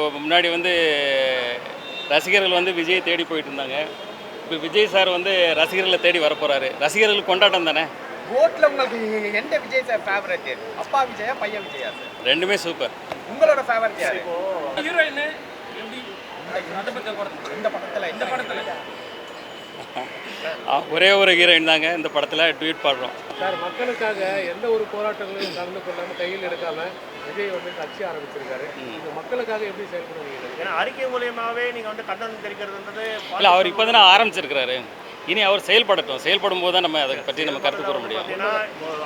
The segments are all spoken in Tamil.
இப்போ முன்னாடி வந்து ரசிகர்கள் வந்து விஜயை தேடி போயிட்டு இருந்தாங்க. இப்போ விஜய் சார் வந்து ரசிகர்களை தேடி வரப்போகிறாரு. ரசிகர்களுக்கு கொண்டாட்டம் தானே. ஓட்டில் உங்களுக்கு எந்த விஜய் சார் ஃபேவரட்? அப்பா விஜயா பையன் விஜயா சார்? ரெண்டுமே சூப்பர். உங்களோட ஃபேவரட் யார்? ஹீரோயின் எப்படி இந்த படத்தில் ஒரே ஒரு ஹீரோயின் தாங்க இந்த படத்தில் ட்வீட் பாடுறோம். சார், மக்களுக்காக எந்த ஒரு போராட்டங்களையும் கலந்து கொள்ளாமல் கையில் எடுக்காமல் விஜய் வந்து கட்சி ஆரம்பிச்சிருக்காரு. இந்த மக்களுக்காக எப்படி செயல்படுவீங்க? ஏன்னா அறிக்கை மூலியமாகவே நீங்கள் வந்து கண்டனம் தெரிவிக்கிறதுன்றது இல்லை, அவர் இப்போ தானே ஆரம்பிச்சிருக்கிறாரு. இனி அவர் செயல்படட்டும். செயல்படும் போது தான் நம்ம அதை பற்றி நம்ம கருத்து கூற முடியும். பார்த்தீங்கன்னா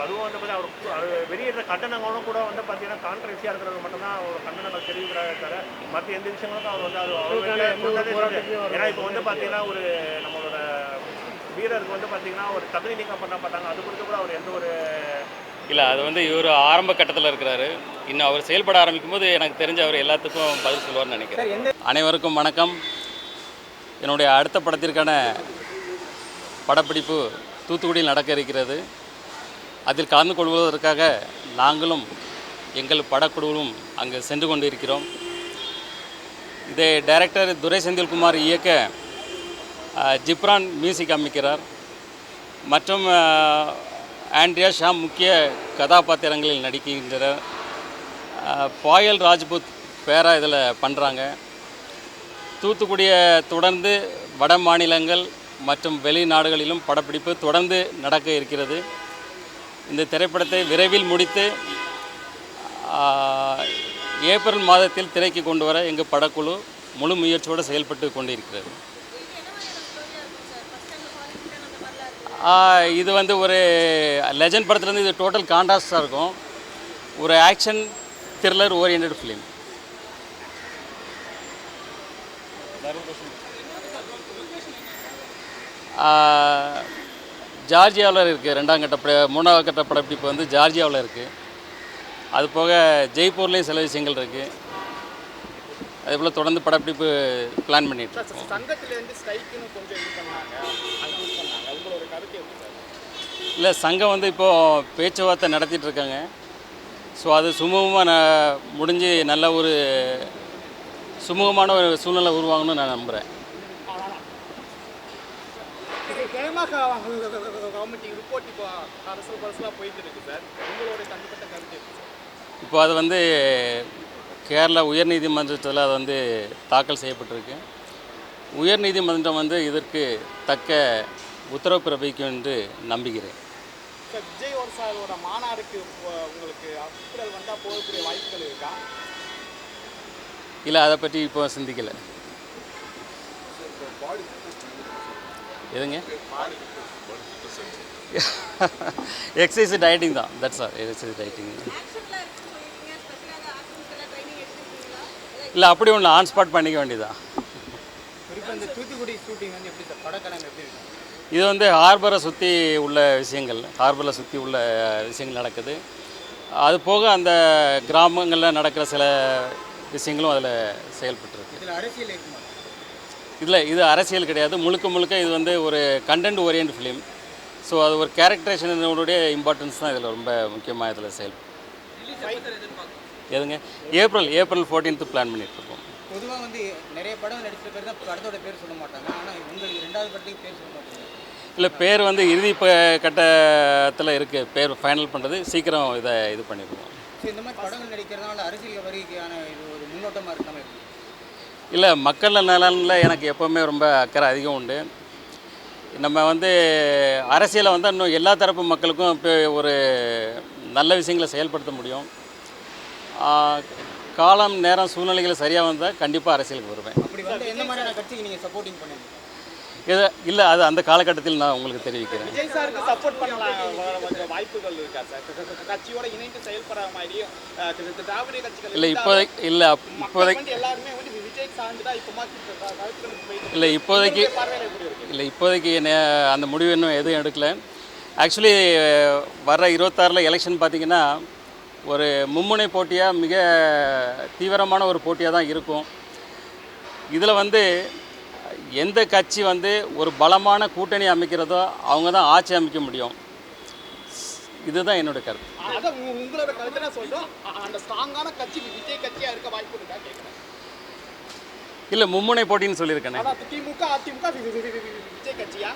அதுவும் வந்து அவர் வெளியிடுற கண்டனங்களும் கூட வந்து பார்த்தீங்கன்னா கான்ட்ரவர்சியாக இருக்கிறது மட்டும்தான் அவர் கண்டனங்கள் தெரிவிக்கிறாரே தவிர மற்ற எந்த விஷயங்களுக்கும் அவர் வந்து ஏன்னா இப்போ வந்து பார்த்தீங்கன்னா ஒரு நம்மளோட வீரருக்கு வந்து பார்த்தீங்கன்னா ஒரு தகுதி நீக்கம் பண்ண பார்த்தாங்க. அது குறித்து கூட அவர் எந்த ஒரு இல்லை, அது வந்து இவர் ஆரம்ப கட்டத்தில் இருக்கிறாரு. இன்னும் அவர் செயல்பட ஆரம்பிக்கும் போது எனக்கு தெரிஞ்ச அவர் எல்லாத்துக்கும் பதில் சொல்லுவார்னு நினைக்கிறேன். அனைவருக்கும் வணக்கம். என்னுடைய அடுத்த படத்திற்கான படப்பிடிப்பு தூத்துக்குடியில் நடக்க இருக்கிறது. அதில் கலந்து கொள்வதற்காக நாங்களும் எங்கள் படக்குழுவும் அங்கு சென்று கொண்டு இருக்கிறோம். இதை டைரக்டர் துரை செந்தில்குமார் இயக்க ஜிப்ரான் மியூசிக் அமைக்கிறார். மற்றும் ஆண்ட்ரியா ஷாம் முக்கிய கதாபாத்திரங்களில் நடிக்கின்றனர். பாயல் ராஜ்புத் பேரா இதில் பண்ணுறாங்க. தூத்துக்குடியை தொடர்ந்து வட மாநிலங்கள் மற்றும் வெளிநாடுகளிலும் படப்பிடிப்பு தொடர்ந்து நடக்க இருக்கிறது. இந்த திரைப்படத்தை விரைவில் முடித்து ஏப்ரல் மாதத்தில் திரைக்கு கொண்டு வர எங்கள் படக்குழு முழு முயற்சியோடு செயல்பட்டு கொண்டிருக்கிறது. இது வந்து ஒரு லெஜண்ட் படத்துலேருந்து இது டோட்டல் கான்ட்ராஸ்டாக இருக்கும். ஒரு ஆக்ஷன் த்ரில்லர் ஓரியன்ட் ஃபிலிம். ஜார்ஜியாவில் இருக்குது. மூணாவது கட்ட படப்பிடிப்பு வந்து ஜார்ஜியாவில் இருக்குது. அது போக ஜெய்ப்பூர்லேயும் சில விஷயங்கள் இருக்குது. அதே போல் தொடர்ந்து படப்பிடிப்பு பிளான் பண்ணிட்டு இருக்கோம். சங்கத்திலேருந்து ஸ்ட்ரைக்குன்னு கொஞ்சம் இது பண்ணாங்க. உங்களோட கருத்து எப்படி சார்? இல்லை, சங்கம் வந்து இப்போது பேச்சுவார்த்தை நடத்திட்டு இருக்காங்க. ஸோ அது சுமூகமாக முடிஞ்சு நல்ல ஒரு சுமூகமான ஒரு சூழ்நிலை உருவாகணும்னு நான் நம்புகிறேன். கவர்மெண்ட் ரிப்போர்ட் இப்போ அரசலாக போயிட்டு இருக்கு சார். உங்களோட தனிப்பட்ட கருத்து எப்படி சார்? இப்போ அது வந்து கேரளா உயர்நீதிமன்றத்தில் அது வந்து தாக்கல் செய்யப்பட்டிருக்கு. உயர்நீதிமன்றம் வந்து இதற்கு தக்க உத்தரவு பிறப்பிக்கும் என்று நம்புகிறேன். சார், விஜய் சாரோட மாநாடுக்கு உங்களுக்கு அப்புறம் வந்தால் போகக்கூடிய வாய்ப்புகள் இருக்கா? இல்லை, அதை பற்றி இப்போ சிந்திக்கலை. எதுங்க? எக்ஸசைஸ் டயட்டிங் தான். That's all. Exercise dieting. இல்லை, அப்படி ஒன்று ஆன் ஸ்பாட் பண்ணிக்க வேண்டியதான். இந்த தூத்துக்குடி ஷூட்டிங் வந்து எப்படி சார்? படக்கலம் எப்படி இருக்கு? இது வந்து ஹார்பரை சுற்றி உள்ள விஷயங்கள், ஹார்பரில் சுற்றி உள்ள விஷயங்கள் நடக்குது. அது போக அந்த கிராமங்களில் நடக்கிற சில விஷயங்களும் அதில் செயல்பட்டுருக்கு. இதில் அரசியல் இருக்குமா? இல்லை, இது அரசியல் கிடையாது. முழுக்க முழுக்க இது வந்து ஒரு கண்டென்ட் ஓரியன்ட் ஃபிலிம். ஸோ அது ஒரு கேரக்டரைசேஷனுடைய இம்பார்ட்டன்ஸ் தான் இதில் ரொம்ப முக்கியமாக இதில் செயல்படும். எதுங்க? ஏப்ரல் 14 பிளான் பண்ணிகிட்ருக்கோம். பொதுவாக வந்து நிறைய படம் நடித்த பேர் தான் படத்தோட பேர் சொல்ல மாட்டாங்க. ஆனால் உங்களுக்கு ரெண்டாவது படத்துக்கு பேர் சொல்ல மாட்டாங்க. இல்லை, பேர் வந்து இறுதி கட்டத்தில் இருக்குது. பேர் ஃபைனல் பண்ணுறது சீக்கிரம் இது பண்ணிடுவோம். ஸோ இந்த மாதிரி படங்கள் நடிக்கிறதுனால அரசியல் வரிக்கான இது ஒரு முன்னோட்டமாக இருக்காமல் எப்படி? இல்லை, மக்கள் நலனில் எனக்கு எப்போவுமே ரொம்ப அக்கறை அதிகம் உண்டு. நம்ம வந்து அரசியலை வந்து இன்னும் எல்லா தரப்பு மக்களுக்கும் இப்போ ஒரு நல்ல விஷயங்களை செயல்படுத்த முடியும். காலம் நேரம் சூழ்நிலைகள் சரியாக வந்தால் கண்டிப்பாக அரசியலுக்கு வருவேன். அப்படி வந்து எந்த மாதிரியான கட்சிக்கு நீங்கள் சப்போர்ட்டிங் பண்ணுவீங்க? இல்லை, அது அந்த காலகட்டத்தில் நான் உங்களுக்கு தெரிவிக்கிறேன். விஜய் சாருக்கு சப்போர்ட் பண்ணலாம் வாய்ப்புகள் இருக்கா சார்? கட்சியோட இணைந்து செயல்படுற மாதிரி திராவிட கட்சிகள் இல்லை, இப்போதைக்கு எல்லாருமே வந்து விஜய் சார்ந்துதான் இல்லை, இப்போதைக்கு அந்த முடிவு இன்னும் எதுவும் எடுக்கலை. ஆக்சுவலி வர 26 எலெக்ஷன் பார்த்திங்கன்னா ஒரு மும்முனை போட்டியாக மிக தீவிரமான ஒரு போட்டியாக தான் இருக்கும். இதில் வந்து எந்த கட்சி வந்து ஒரு பலமான கூட்டணி அமைக்கிறதோ அவங்க தான் ஆட்சி அமைக்க முடியும். இதுதான் என்னோட கருத்து. உங்களோட கருத்து நான் சொல்கிறோம். அந்த ஸ்ட்ராங்கான கட்சி விஜய் கட்சியாக இருக்க வாய்ப்பு இருக்கா கேட்குறேன். இல்லை மும்முனை போட்டின்னு சொல்லியிருக்கேனே. அதான் திமுக அதிமுக விஜய் கட்சியா?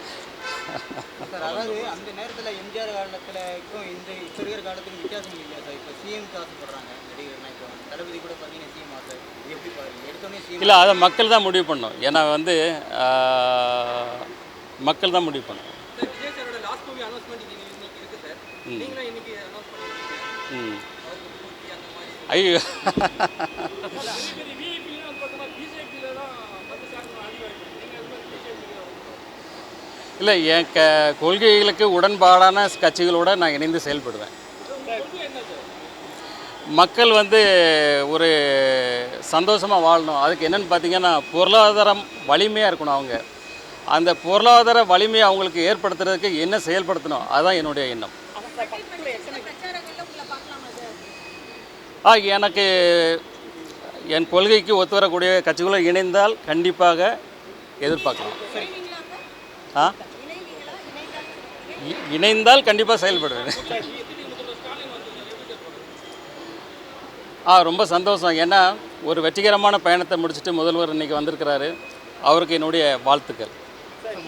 சார் அதாவது அந்த நேரத்தில் எம்ஜிஆர் காலத்துக்கும் இந்த இப்போ இருக்கிற காலத்துக்கும் வித்தியாசம் இல்லையா சார்? இப்போ சிஎம் ஆசைப்படுறாங்க நடிகர்னா, இப்போ தளபதி கூட பார்த்தீங்கன்னா சிஎம் ஆசை, இது எப்படி பாருங்க? எடுத்தோடனே சிஎம் இல்லை அதை மக்கள் தான் முடிவு பண்ணணும். ஏன்னா வந்து மக்கள் தான் முடிவு பண்ணணும். விஜய் சாரோட லாஸ்ட் மூவி அனௌன்ஸ்மெண்ட் இன்னைக்கு இருக்கு சார். நீங்களும் இன்னைக்கு அனௌன்ஸ் பண்ணிருக்கீங்க. ஐயோ இல்லை, என் கொள்கைகளுக்கு உடன்பாடான கட்சிகளோடு நான் இணைந்து செயல்படுவேன். மக்கள் வந்து ஒரு சந்தோஷமாக வாழணும். அதுக்கு என்னென்னு பார்த்தீங்கன்னா பொருளாதாரம் வலிமையாக இருக்கணும். அவங்க அந்த பொருளாதார வலிமையை அவங்களுக்கு ஏற்படுத்துறதுக்கு என்ன செயல்படுத்தணும், அதுதான் என்னுடைய எண்ணம். எனக்கு என் கொள்கைக்கு ஒத்து வரக்கூடிய கட்சிகளும் இணைந்தால் கண்டிப்பாக எதிர்பார்க்கலாம். இணைந்தால் கண்டிப்பாக செயல்படுவேன். ரொம்ப சந்தோஷம். ஏன்னா ஒரு வெற்றிகரமான பயணத்தை முடிச்சுட்டு முதல்வர் இன்னைக்கு வந்திருக்கிறாரு. அவருக்கு என்னுடைய வாழ்த்துக்கள்.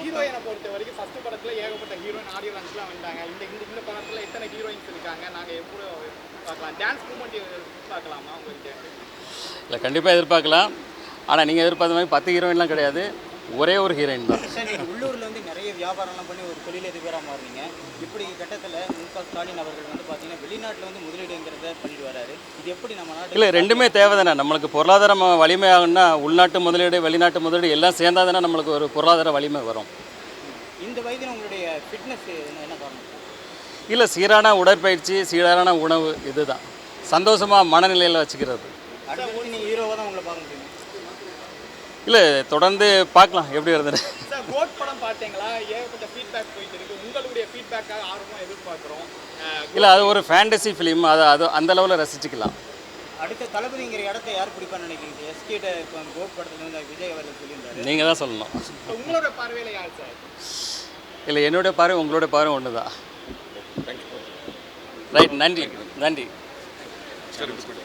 ஹீரோயினை பொறுத்த வரைக்கும் ஃபர்ஸ்ட் படத்தில் ஏகப்பட்ட ஹீரோயின் ஆடியோ லான்ச்லாம் வந்தாங்க. இந்த படத்தில் எத்தனை ஹீரோயின்ஸ் இருக்காங்க, நாங்கள் எப்படி பார்க்கலாம்? டான்ஸ் மூமெண்ட் எதிர்பார்க்கலாமா உங்களுக்கு? இல்லை, கண்டிப்பாக எதிர்பார்க்கலாம். ஆனால் நீங்கள் எதிர்பார்த்த மாதிரி 10 ஹீரோயின்லாம் கிடையாது, ஒரே ஒரு ஹீரோயின் தான். சார் நீங்கள் உள்ளூரில் வந்து நிறைய வியாபாரம்லாம் பண்ணி ஒரு தொழிலதிபராக மாறுனீங்க. இப்படி கட்டத்தில் முக ஸ்டாலின் அவர்கள் வந்து பார்த்தீங்கன்னா வெளிநாட்டில் வந்து முதலீடுங்கிறத பண்ணிட்டு வராரு. இது எப்படி நம்ம நாட்டு? இல்லை, ரெண்டுமே தேவை தானே. நம்மளுக்கு பொருளாதாரம் வலிமையாகணும்னா உள்நாட்டு முதலீடு வெளிநாட்டு முதலீடு எல்லாம் சேர்ந்தா தானே நம்மளுக்கு ஒரு பொருளாதார வலிமை வரும். இந்த வயதில் உங்களுடைய ஃபிட்னஸ் என்ன காரணம்? இல்லை, சீரான உடற்பயிற்சி, சீரான உணவு, இதுதான் சந்தோஷமாக மனநிலையில் வச்சுக்கிறது. அடுத்து நீங்கள் ஹீரோவாக தான் உங்களை பார்க்க முடியும். இல்லை, தொடர்ந்து பார்க்கலாம் எப்படி வருதுன்னு. சார் கோட் படம் பார்த்தீங்களா? கொஞ்சம் ஃபீட்பேக் போயிட்டு இருக்கு. உங்களுடைய ஃபீட்பேக்காக ஆர்வமாக எதிர்பார்க்குறோம். இல்லை, அது ஒரு ஃபேண்டசி ஃபிலிம். அது அந்த லெவலில் ரசிச்சுக்கலாம். அடுத்த தளபதிங்கிற இடத்த யார் பிடிப்பான்னு நினைக்கிறீங்க? எஸ்கேட்ட இப்போ கோட் படத்தில் வந்து விஜய் அவர்கள் சொல்லியிருந்தாரு. நீங்கள் தான் சொல்லணும். உங்களோட பார்வையில் யார் சார்? இல்லை, என்னுடைய பார்வை உங்களுடைய பார்வை ஒன்று தான். ரைட், நன்றி நன்றி. இதை எடுத்துக்கோ.